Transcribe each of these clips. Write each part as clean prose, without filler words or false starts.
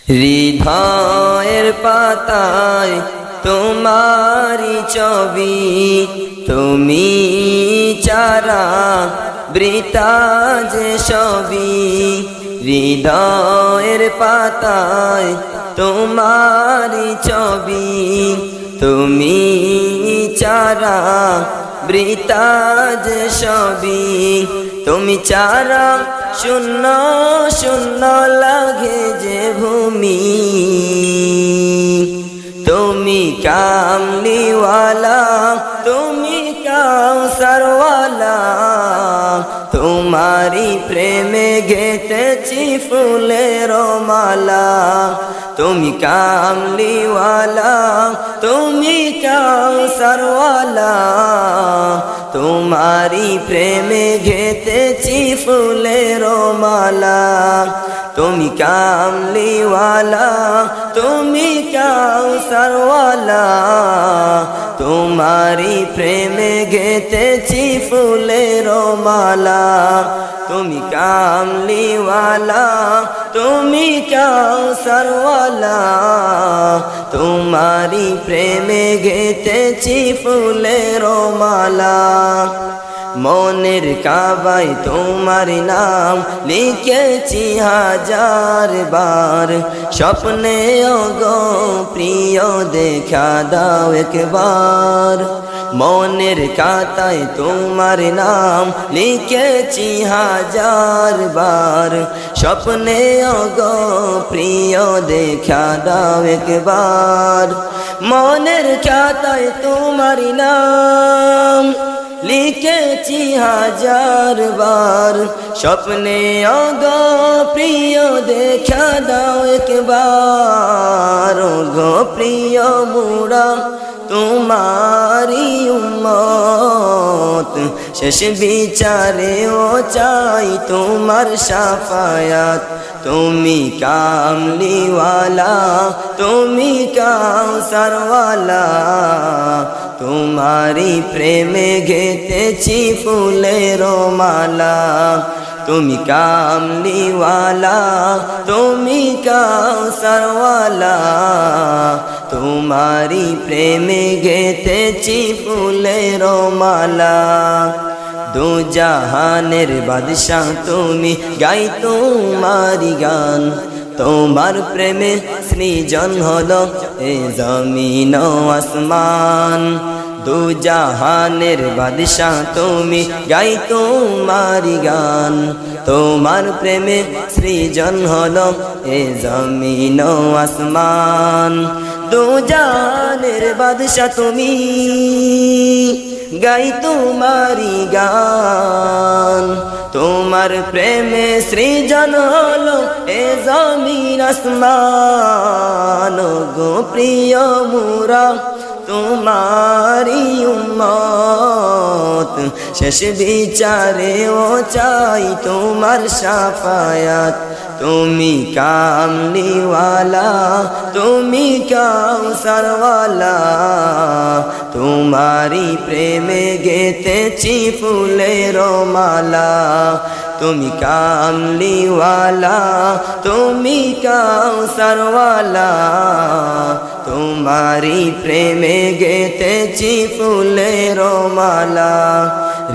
হৃদয়ের পাতায় তোমারি ছবি, তুমি চারা বৃতা যে সবই। হৃদয়ের পাতায় তোমারি ছবি, তুমি চারা বৃতা যে সবই। তুমি চারা শূন্য শূন্য লাগে যে ভূমি, তুমি কামলিওয়ালা, তুমি কাউসারওয়ালা। তোমারি প্রেমে গেঁথেছি ফুলের মালা। তুমি কামলিওয়ালা, তুমি কাউসারওয়ালা। তোমারি প্রেমে গেঁথেছি ফুলের মালা। তুমি কামলিওয়ালা, তুমি কাউসারওয়ালা। তোমারি প্রেমে গেঁথেছি ফুলের মালা। তুমি কামলিওয়ালা, তুমি কাউসারওয়ালা। তোমারি প্রেমে গেঁথেছি ফুলের মালা। মনের কাবায় তোমার নাম লিখেছি হাজার বার। স্বপ্নে ওগো প্রিয় দেখা দাও একবার। মনের খাতায় তোমার নাম লিখেছি হাজার বার। স্বপ্নে ওগো প্রিয় দেখা দাও একবার। মনের খাতায় তোমার নাম লিখেছি হাজার বার। স্বপ্নে ওগো প্রিয় দেখা দাও একবার। ওগো প্রিয় মোরা তোমারি উম্মত, শেষ বিচারে ও চাই তোমার শাফায়াত। তুমি কামলিওয়ালা, তুমি কাউসারওয়ালা। তোমারি প্রেমে গেঁথেছি ফুলের মালা। তুমি কামলিওয়ালা, তুমি কাউসারওয়ালা। তোমারি প্রেমে গেঁথেছি ফুলের মালা। দু জাহানের বাদশাহ তুমি, গাই তোমারি গান। তোমার প্রেমে সৃজন হলো এ জমিন ও আসমান। দু জাহানের বাদশাহ তুমি, গাই তোমারি গান। তোমার প্রেমে সৃজন হলো এ জমিন ও আসমান। দু জাহানের বাদশাহ তুমি, গাই তোমারি গান। তোমার প্রেমে সৃজন হলো এ জমিন আসমান। গো প্রিয় মোরা তোমারি উম্মত, শেষ বিচারে ও চাই তোমার শাফায়াত। তুমি কামলিওয়ালা, তুমি কাউসারওয়ালা। তোমারি প্রেমে গেঁথেছি ফুলের মালা। তুমি কামলিওয়ালা, তুমি কাউসারওয়ালা। তোমারি প্রেমে গেঁথেছি ফুলের মালা।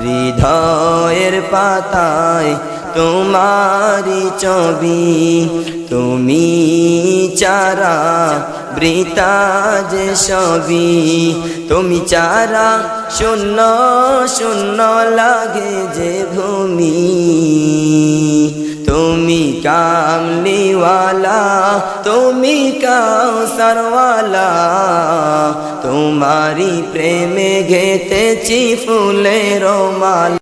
হৃদয়ের পাতায় তোমারি ছবি, তুমি চারা বৃতা যে সবই। তুমি চারা শূন্য শূন্য লাগে যে ভূমি, তুমি কামলিওয়ালা, তুমি কাউসারওয়ালা। তোমারি প্রেমে গেঁথেছি ফুলের মালা।